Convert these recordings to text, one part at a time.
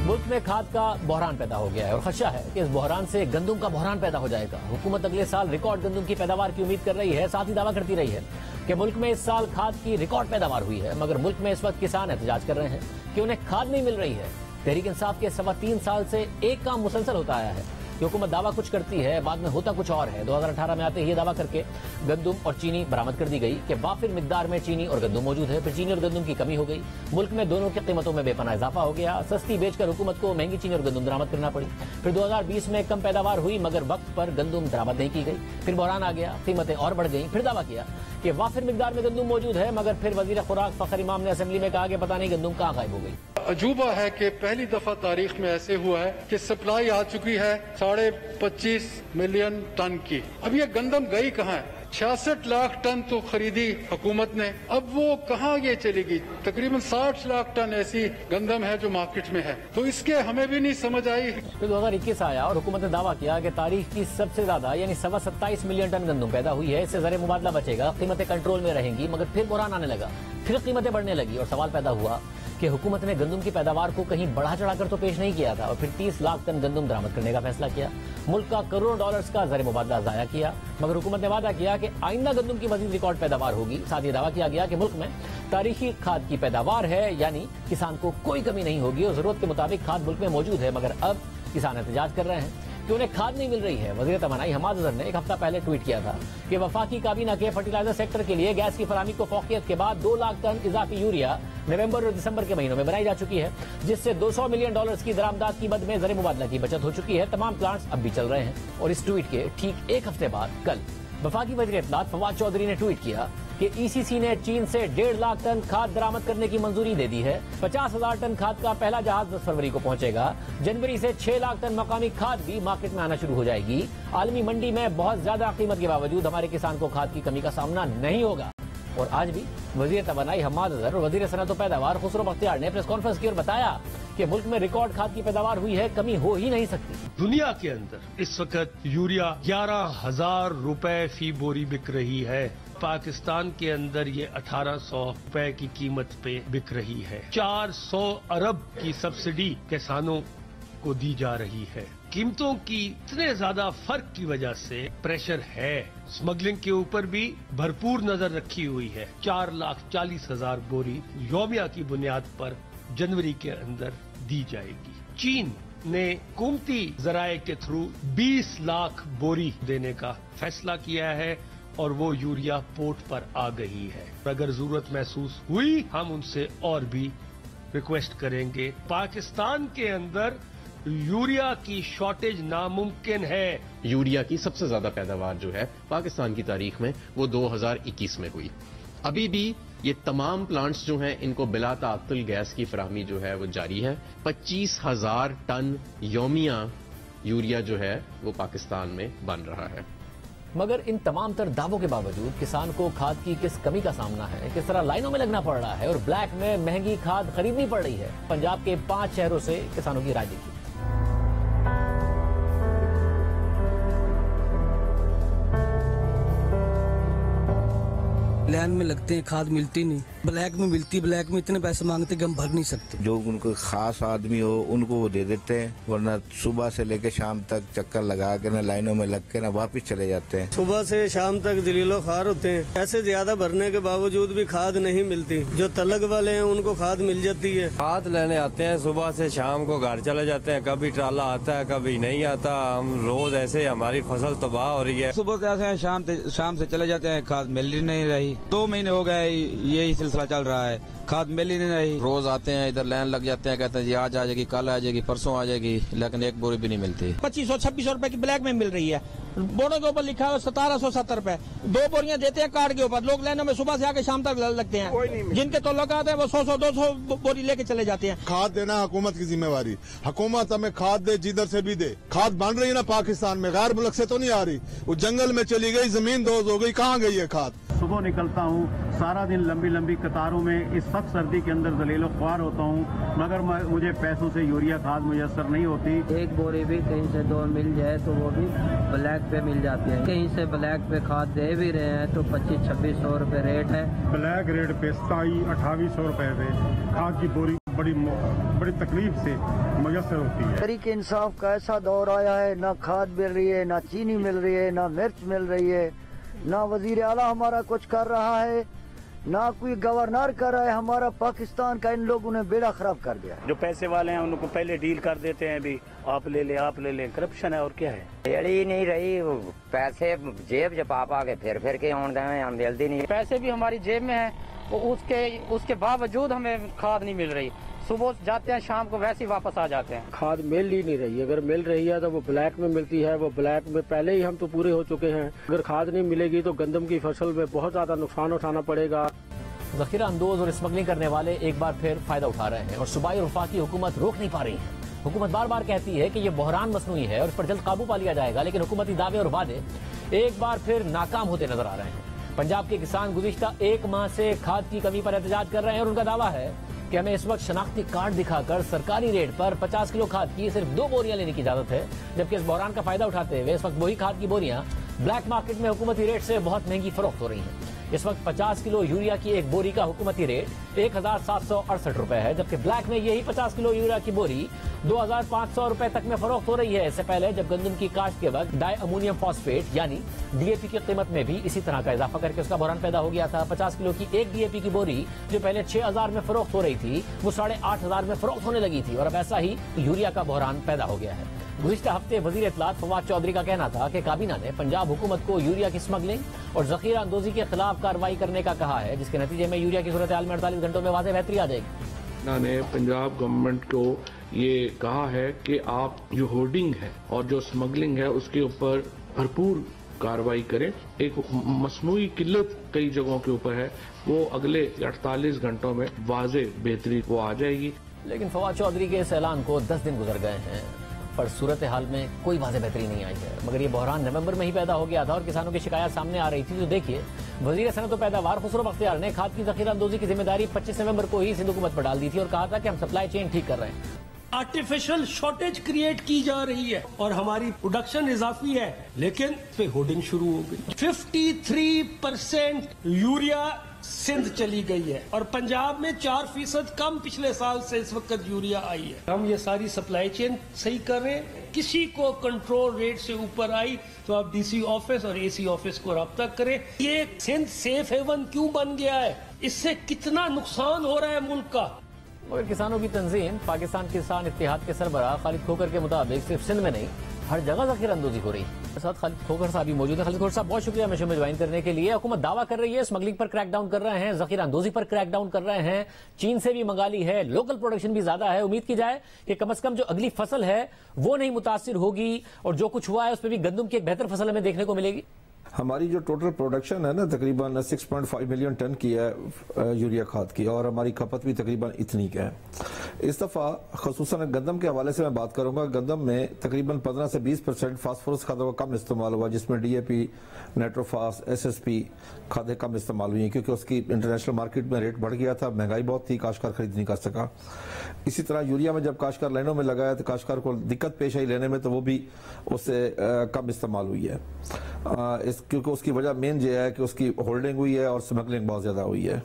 मुल्क में खाद का बहरान पैदा हो गया है और खदशा है कि इस बहरान से गंदम का बहरान पैदा हो जाएगा। हुकूमत अगले साल रिकॉर्ड गंदम की पैदावार की उम्मीद कर रही है। साथ ही दावा करती रही है कि मुल्क में इस साल खाद की रिकॉर्ड पैदावार हुई है, मगर मुल्क में इस वक्त किसान एहतजाज कर रहे हैं कि उन्हें खाद नहीं मिल रही है। तहरीक इंसाफ के 3.25 साल से एक काम मुसलसल होता आया है कि हुकूमत दावा कुछ करती है, बाद में होता कुछ और है। 2018 में आते ही दावा करके गंदम और चीनी बरामद कर दी गई कि वाफिर मिकदार में चीनी और गंदम मौजूद है। फिर चीनी और गंदम की कमी हो गई, मुल्क में दोनों की कीमतों में बेपनाह इजाफा हो गया। सस्ती बेचकर हुकूमत को महंगी चीनी और गंदम बरामद करना पड़ी। फिर 2020 में कम पैदावार हुई, मगर वक्त पर गंदम बरामद नहीं की गई। फिर बहरान आ गया, कीमतें और बढ़ गई। फिर दावा किया कि वाफिर मिकदार में गंदम मौजूद है, मगर फिर वजीर खुराक फखर इमाम ने असेंबली में कहा कि पता नहीं गंदम कहाँ गायब हो गई। अजूबा है कि पहली दफा तारीख में ऐसे हुआ है कि सप्लाई आ चुकी है 25.5 मिलियन टन की। अब ये गंदम गई कहाँ है? 66 लाख टन तो खरीदी हुकूमत ने, अब वो कहाँ ये चलेगी? तकरीबन 60 लाख टन ऐसी गंदम है जो मार्केट में है, तो इसके हमें भी नहीं समझ आई। फिर 2021 आया और हुकूमत ने दावा किया कि तारीख की सबसे ज्यादा यानी 27 मिलियन टन गंदम पैदा हुई है। इससे ज़र मुबादला बचेगा, कीमतें कंट्रोल में रहेंगी। मगर फिर बहरान आने लगा, फिर कीमतें बढ़ने लगी और सवाल पैदा हुआ कि हुकूमत ने गंदम की पैदावार को कहीं बढ़ा चढ़ाकर तो पेश नहीं किया था और फिर 30 लाख टन गंदम बरामद करने का फैसला किया। मुल्क का करोड़ों डॉलर्स का ज़र मुबादला ज़ाया किया, मगर हुकूमत ने वादा किया कि आइंदा गंदम की मजीद रिकॉर्ड पैदावार होगी। साथ ही दावा किया गया कि मुल्क में तारीखी खाद की पैदावार है, यानी किसान को कोई कमी नहीं होगी और जरूरत के मुताबिक खाद मुल्क में मौजूद है। मगर अब किसान एहतजाज कर रहे हैं कि उन्हें खाद नहीं मिल रही है। वज़ीर तवानाई हमाद अज़हर ने एक हफ्ता पहले ट्वीट किया था कि वफाकी काबीना के फर्टिलाइजर सेक्टर के लिए गैस की फराहमी को फौकियत के बाद 2 लाख टन इजाफी यूरिया नवंबर और दिसंबर के महीनों में बनाई जा चुकी है, जिससे $200 मिलियन की दरामदात की मद में ज़र मुबादला की बचत हो चुकी है। तमाम प्लांट्स अब भी चल रहे हैं। और इस ट्वीट के ठीक एक हफ्ते बाद कल वफाकी वज़ीर इत्तलात फवाद चौधरी ने ट्वीट किया कि ईसीसी ने चीन से 1.5 लाख टन खाद बरामद करने की मंजूरी दे दी है। 50,000 टन खाद का पहला जहाज 10 फरवरी को पहुंचेगा। जनवरी से 6 लाख टन मकामी खाद भी मार्केट में आना शुरू हो जाएगी। आलमी मंडी में बहुत ज्यादा कीमत के बावजूद हमारे किसान को खाद की कमी का सामना नहीं होगा। और आज भी वज़ीर तवानाई हमाद अज़हर और वज़ीर सनअत व पैदावार खुसरो बख्तियार ने प्रेस कॉन्फ्रेंस की और बताया कि मुल्क में रिकॉर्ड खाद की पैदावार हुई है, कमी हो ही नहीं सकती। दुनिया के अंदर इस वक्त यूरिया 11,000 रुपए फी बोरी बिक रही है। पाकिस्तान के अंदर ये 1,800 रुपए की कीमत पे बिक रही है। 400 अरब की सब्सिडी किसानों को दी जा रही है। कीमतों की इतने ज्यादा फर्क की वजह से प्रेशर है। स्मगलिंग के ऊपर भी भरपूर नजर रखी हुई है। 4,40,000 बोरी यौमिया की बुनियाद पर जनवरी के अंदर दी जाएगी। चीन ने हुकूमती जराये के थ्रू 20 लाख बोरी देने का फैसला किया है और वो यूरिया पोर्ट पर आ गई है। अगर जरूरत महसूस हुई हम उनसे और भी रिक्वेस्ट करेंगे। पाकिस्तान के अंदर यूरिया की शॉर्टेज नामुमकिन है। यूरिया की सबसे ज्यादा पैदावार जो है पाकिस्तान की तारीख में वो 2021 में हुई। अभी भी ये तमाम प्लांट्स जो हैं इनको बिला ताअत्तुल गैस की फराहमी जो है वो जारी है। 25,000 टन यौमिया यूरिया जो है वो पाकिस्तान में बन रहा है। मगर इन तमाम तर दावों के बावजूद किसान को खाद की किस कमी का सामना है, किस तरह लाइनों में लगना पड़ रहा है और ब्लैक में महंगी खाद खरीदनी पड़ रही है। पंजाब के 5 शहरों से किसानों की राय देखी। लाइन में लगते हैं, खाद मिलती नहीं, ब्लैक में मिलती, ब्लैक में इतने पैसे मांगते कि हम भर नहीं सकते। जो उनको खास आदमी हो उनको वो दे देते हैं, वरना सुबह से लेकर शाम तक चक्कर लगा के ना लाइनों में लग के ना वापस चले जाते हैं। सुबह से शाम तक जलीलो खार होते हैं। ऐसे ज्यादा भरने के बावजूद भी खाद नहीं मिलती। जो तलग वाले हैं उनको खाद मिल जाती है। खाद लेने आते हैं, सुबह से शाम को घर चले जाते हैं। कभी ट्राला आता है कभी नहीं आता। हम रोज ऐसे हमारी फसल तबाह हो रही है। सुबह से आते हैं, शाम से चले जाते हैं, खाद मिल ही नहीं रही। 2 महीने हो गए यही सिलसिला चल रहा है, खाद मिल ही नहीं रही। रोज आते हैं, इधर लाइन लग जाते हैं, कहते हैं जी आज आ जाएगी, कल आ जाएगी, परसों आ जाएगी, लेकिन एक बोरी भी नहीं मिलती। 2500-2600 रुपए की ब्लैक में मिल रही है। बोरों के ऊपर लिखा है 1770 रुपए। 2 बोरियां देते हैं कार्ड के ऊपर। लोग लाइनों में सुबह से आके शाम तक लगते हैं। जिनके तल्लुकात है वो 100-200 बोरी लेके चले जाते हैं। खाद देना हुकूमत की जिम्मेवारी। हुकूमत हमें खाद दे, जिधर से भी दे। खाद बन रही है ना पाकिस्तान में, गैर मुल्क से तो नहीं आ रही। वो जंगल में चली गई, जमीन दोज हो गई, कहाँ गई है खाद? सुबह निकलता हूँ, सारा दिन लंबी लंबी कतारों में इस सख्त सर्दी के अंदर जलीलो ख्वार होता हूँ, मगर मुझे पैसों से यूरिया खाद मुयसर नहीं होती। एक बोरी भी कहीं से 2 मिल जाए तो वो भी ब्लैक पे मिल जाती है। कहीं से ब्लैक पे खाद दे भी रहे हैं तो 2500-2600 रुपए रेट है। ब्लैक रेट पे 2700-2800 रुपए पे खाद की बोरी बड़ी तकलीफ से मुयसर होती है। तहरीक इंसाफ का ऐसा दौर आया है, ना खाद मिल रही है, ना चीनी मिल रही है, ना मिर्च मिल रही है, ना वजीर आला हमारा कुछ कर रहा है, ना कोई गवर्नर कर रहा है। हमारा पाकिस्तान का इन लोगों ने बेड़ा खराब कर दिया। जो पैसे वाले हैं उनको पहले डील कर देते हैं, भी आप ले ले, करप्शन है और क्या है। ही नहीं रही, पैसे जेब जब आप आगे फिर के होने दें, हम जल्दी नहीं। पैसे भी हमारी जेब में है, उसके बावजूद हमें खाद नहीं मिल रही। सुबह जाते हैं, शाम को वैसे ही वापस आ जाते हैं। खाद मिल ही नहीं रही, अगर मिल रही है तो वो ब्लैक में मिलती है। वो ब्लैक में पहले ही हम तो पूरे हो चुके हैं। अगर खाद नहीं मिलेगी तो गंदम की फसल में बहुत ज्यादा नुकसान उठाना पड़ेगा। जखीरा अंदोज और स्मगलिंग करने वाले एक बार फिर फायदा उठा रहे हैं और सूबाई और वफाकी हुकूमत रोक नहीं पा रही है। हुकूमत बार बार कहती है कि ये बहरान मसनूई है और इस पर जल्द काबू पा लिया जाएगा, लेकिन हुकूमती दावे और वादे एक बार फिर नाकाम होते नजर आ रहे हैं। पंजाब के किसान गुज़िश्ता एक माह से खाद की कमी पर एहतजाज कर रहे हैं और उनका दावा है कि हमें इस वक्त शनाख्ती कार्ड दिखाकर सरकारी रेट पर 50 किलो खाद की सिर्फ 2 बोरियां लेने की इजाजत है, जबकि इस बहरान का फायदा उठाते हुए इस वक्त वही खाद की बोरियां ब्लैक मार्केट में हुकूमती रेट से बहुत महंगी फरोख्त हो रही हैं। इस वक्त 50 किलो यूरिया की एक बोरी का हुकूमती रेट 1768 रुपए है, जबकि ब्लैक में यही 50 किलो यूरिया की बोरी 2500 रुपए तक में फरोख्त हो रही है। इससे पहले जब गंदम की काश्त के वक्त डाई अमोनियम फॉस्फेट यानी डीएपी की कीमत में भी इसी तरह का इजाफा करके उसका बहरान पैदा हो गया था। 50 किलो की एक डीएपी की बोरी जो पहले 6000 में फरोख्त हो रही थी, वो 8500 में फरोख्त होने लगी थी और अब ऐसा ही यूरिया का बहरान पैदा हो गया है। गुज़िश्ता हफ्ते वज़ीर इत्तलात फवाद चौधरी का कहना था कि काबीना ने पंजाब हुकूमत को यूरिया की स्मगलिंग और जखीरा अंदोजी के खिलाफ कार्रवाई करने का कहा है, जिसके नतीजे में यूरिया की सूरत हाल में 48 घंटों में वाज़ेह बेहतरी आ जाएगी। ने पंजाब गवर्नमेंट को ये कहा है कि आप जो होर्डिंग है और जो स्मगलिंग है उसके ऊपर भरपूर कार्रवाई करें। एक मसनूई किल्लत कई जगहों के ऊपर है, वो अगले 48 घंटों में वाज़ेह बेहतरी वो आ जाएगी। लेकिन फवाद चौधरी के इस ऐलान को 10 दिन गुजर गए हैं पर सूरत हाल में कोई वाज़ेह बेहतरी नहीं आई है। मगर ये बहरान नवंबर में ही पैदा हो गया था और किसानों की शिकायत सामने आ रही थी। तो देखिए, वज़ीर सनअत व पैदावार खुसरो बख्तियार ने खाद की ज़खीरा अंदोजी की जिम्मेदारी 25 नवंबर को ही सिंध हुकूमत पर डाल दी थी और कहा था कि हम सप्लाई चेन ठीक कर रहे हैं। आर्टिफिशियल शॉर्टेज क्रिएट की जा रही है और हमारी प्रोडक्शन इजाफी है, लेकिन पे होर्डिंग शुरू हो गई। 53% यूरिया सिंध चली गई है और पंजाब में 4% कम पिछले साल से इस वक्त यूरिया आई है। हम ये सारी सप्लाई चेन सही कर रहे हैं। किसी को कंट्रोल रेट से ऊपर आई तो आप डीसी ऑफिस और एसी ऑफिस को रब्ता करें। ये सिंध सेफ हेवन क्यों बन गया है, इससे कितना नुकसान हो रहा है मुल्क का। मगर किसानों की तंजीम पाकिस्तान किसान इत्तेहाद के सरबराह खालिद खोखर के मुताबिक सिर्फ सिंध में नहीं, हर जगह ज़खीरा अंदोजी हो रही है। साथ खालिद खोखर साहब भी मौजूद है। खालिद खोखर साहब, बहुत शुक्रिया हमें ज्वाइन करने के लिए। हुकूमत दावा कर रही है स्मगलिंग पर क्रैक डाउन कर रहे हैं, ज़खीरा अंदोजी पर क्रैक डाउन कर रहे हैं, चीन से भी मंगा ली है, लोकल प्रोडक्शन भी ज्यादा है। उम्मीद की जाए कि कम से कम जो अगली फसल है वो नहीं मुतासिर होगी और जो कुछ हुआ है उस पर भी गंदम की एक बेहतर फसल हमें देखने को मिलेगी। हमारी जो टोटल प्रोडक्शन है ना तकरीबन 6.5 मिलियन टन की है यूरिया खाद की, और हमारी खपत भी तकरीबन इतनी की है। इस दफ़ा खसूसन गंदम के हवाले से मैं बात करूंगा। गंदम में तकरीबन 15 से 20% फास्फोरस खादों का कम इस्तेमाल हुआ, जिसमें डीएपी, नाइट्रोफास, एसएसपी खादें कम इस्तेमाल हुई, क्योंकि उसकी इंटरनेशनल मार्केट में रेट बढ़ गया था, महंगाई बहुत थी, काश्तकार खरीद नहीं कर सका। इसी तरह यूरिया में जब काश्तकार लाइनों में लगाया तो काश्तकार को दिक्कत पेश आई लेने में, तो वो भी उससे कम इस्तेमाल हुई है। क्योंकि उसकी वजह मेन ये है कि उसकी होल्डिंग हुई है और स्मगलिंग बहुत ज्यादा हुई है।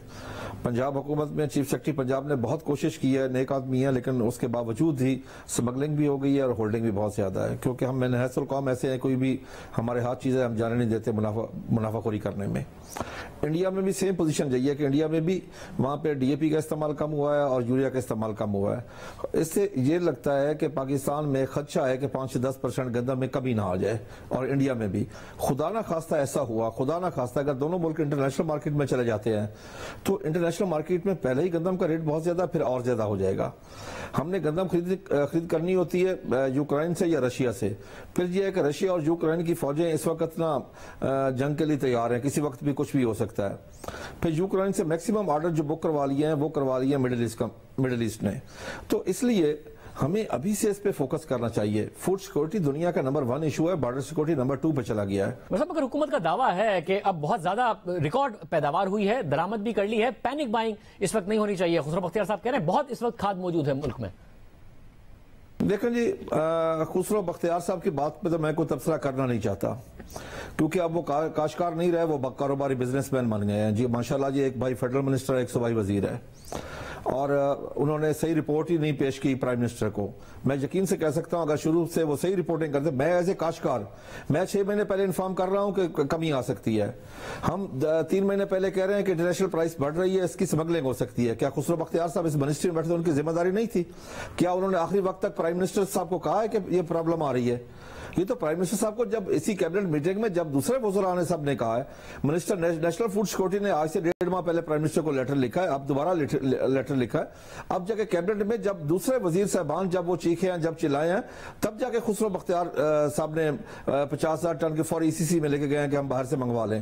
पंजाब हुकूमत में चीफ सेक्रेटरी पंजाब ने बहुत कोशिश की है, नेक आदमी है, लेकिन उसके बावजूद ही स्मगलिंग भी हो गई है और होल्डिंग भी बहुत ज्यादा है। क्योंकि हम मनहसल कौम ऐसे हैं, कोई भी हमारे हाथ चीजें हम जाने नहीं देते मुनाफाखोरी करने में। इंडिया में भी सेम पोजीशन यही है कि इंडिया में भी वहां पे डीएपी का इस्तेमाल कम हुआ है और यूरिया का इस्तेमाल कम हुआ है। इससे ये लगता है कि पाकिस्तान में खदशा है कि 5 से 10% गंदम में कमी ना आ जाए, और इंडिया में भी खुदा ना खास्ता ऐसा हुआ, खुदा ना खास्ता अगर दोनों मुल्क इंटरनेशनल मार्केट में चले जाते हैं तो इंटरनेशनल मार्केट में पहले ही गंदम का रेट बहुत ज्यादा, फिर और ज्यादा हो जाएगा। हमने गंदम खरीद करनी होती है यूक्रेन से या रशिया से। फिर यह है कि रशिया और यूक्रेन की फौजें इस वक्त ना जंग के लिए तैयार हैं, किसी वक्त भी कुछ भी हो सकता है। फिर यूक्रेन से मैक्सिमम ऑर्डर जो बुक करवा लिए हैं वो करवा लिए मिडिल ईस्ट ने। तो इसलिए हमें अभी से इस पे फोकस करना चाहिए। फूड सिक्योरिटी दुनिया का नंबर 1 इशू है, बॉर्डर सिक्योरिटी नंबर 2 पे चला गया है। मतलब अगर हुकूमत का दावा है कि अब बहुत ज्यादा रिकॉर्ड पैदावार हुई है, दरामद भी कर ली है, पैनिक बाइंग इस वक्त नहीं होनी चाहिए। खुसरो बख्तियार साहब कह रहे हैं बहुत इस वक्त खाद मौजूद है मुल्क में। देखें जी, खुसरो बख्तियार साहब की बात पे तो मैं कोई तबसरा करना नहीं चाहता, क्योंकि अब वो काश्तकार नहीं रहे, वो कारोबारी बिजनेसमैन बन गए हैं जी। माशाल्लाह जी, एक भाई फेडरल मिनिस्टर है, एक सूबाई वजीर है। اور انہوں نے صحیح رپورٹ ہی نہیں پیش کی پرائم منسٹر کو. میں یقین سے کہہ سکتا ہوں اگر شروع سے وہ صحیح رپورٹنگ کرتے, میں ایز اے کاشتکار میں 6 مہینے پہلے انفارم کر رہا ہوں کہ کمی آ سکتی ہے. ہم 3 مہینے پہلے کہہ رہے ہیں کہ انٹرنیشنل پرائس بڑھ رہی ہے, اس کی سمگلنگ ہو سکتی ہے. کیا خسرو بختیار صاحب اس منسٹری میں بیٹھے تھے, ان کی ذمہ داری نہیں تھی؟ کیا انہوں نے آخری وقت تک پرائم منسٹر صاحب کو کہا ہے کہ یہ پرابلم آ رہی ہے؟ یہ تو پرائم منسٹر صاحب کو جب اسی کیبنٹ میٹنگ میں جب دوسرے وزراء نے سب نے کہا ہے, منسٹر نیشنل فوڈ سیکورٹی نے آج سے 1.5 ماہ پہلے پرائم منسٹر کو لیٹر لکھا ہے, اب دوبارہ لیٹر لکھا ہے. اب جا کے کیبنٹ میں جب دوسرے وزیر صاحبان جب وہ چیخے ہیں, جب چلائے ہیں, تب جا کے خسرو بختیار صاحب نے 50,000 ٹن کے فوری ECC میں لے کے گئے ہیں کہ ہم باہر سے منگوا لیں.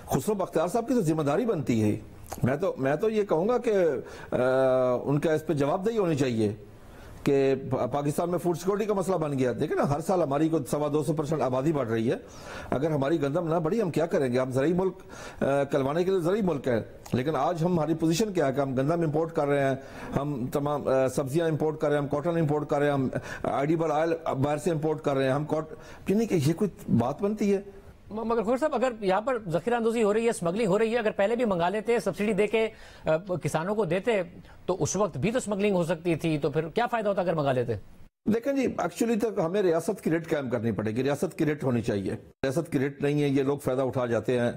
خسرو بختیار صاحب کی تو ذمہ داری بنتی ہے. میں تو یہ کہوں گا کہ ان کا اس پہ جواب دہی ہونی چاہیے کہ پاکستان میں فوڈ سیکورٹی کا مسئلہ بن گیا. دیکھیں نا, ہر سال ہماری کو 200% آبادی بڑھ رہی ہے. اگر ہماری گندم نہ بڑھی ہم کیا کریں گے؟ ہم زرعی ملک کلوانے کے لیے زرعی ملک ہے, لیکن آج ہماری پوزیشن کیا ہے کہ ہم گندم امپورٹ کر رہے ہیں, ہم تمام سبزیاں امپورٹ کر رہے ہیں, ہم کاٹن امپورٹ کر رہے ہیں, ہم ایڈیبل آئل باہر سے امپورٹ کر رہے ہیں. ہم یعنی کہ یہ کوئی بات بنتی ہے؟ مگر خور صاحب, اگر یہاں پر ذخیرہ اندوزی ہو رہی ہے, اسمگلنگ ہو رہی ہے, اگر پہلے بھی منگا لیتے, سبسڈی دے کے کسانوں کو دیتے, تو اس وقت بھی تو اسمگلنگ ہو سکتی تھی, تو پھر کیا فائدہ ہوتا اگر منگا لیتے؟ دیکھیں جی, ایکچولی تک ہمیں ریاست کی ریٹ قائم کرنی پڑے گی. ریاست کی ریٹ ہونی چاہیے. ریاست کی ریٹ نہیں ہے, یہ لوگ فائدہ اٹھا جاتے ہیں,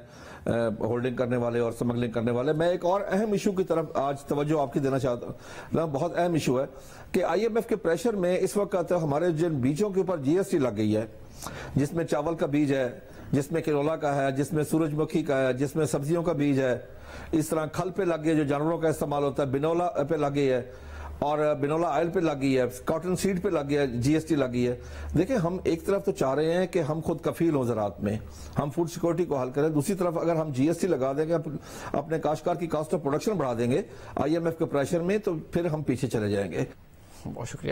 ہولڈنگ کرنے والے اور اسمگلنگ کرنے والے. میں ایک اور اہم ایشو کی طرف آج توجہ آپ کی دینا چاہتا ہوں. بہت اہم ایشو ہے کہ IMF کے پریشر میں اس وقت ہمارے جن بیجوں کے اوپر GST لگ گئی ہے, جس میں چاول کا بیج ہے, جس میں کینولا کا ہے, جس میں سورج مکھی کا ہے, جس میں سبزیوں کا بیج ہے, اس طرح کھل پہ لگ گئی جو جانوروں کا استعمال ہوتا ہے, بنولا پہ لگ گئی ہے, اور بنولا آئل پہ لگ گئی ہے, کاٹن سیڈ پہ لگ گیا, GST لگ گئی ہے. دیکھیں, ہم ایک طرف تو چاہ رہے ہیں کہ ہم خود کفیل ہوں زراعت میں, ہم فوڈ سیکورٹی کو حل کریں. دوسری طرف اگر ہم GST لگا دیں گے, اپنے کاشتکار کی کاسٹ آف پروڈکشن بڑھا دیں گے IMF کے پریشر میں, تو پھر ہم پیچھے چلے جائیں گے. بہت شکریہ.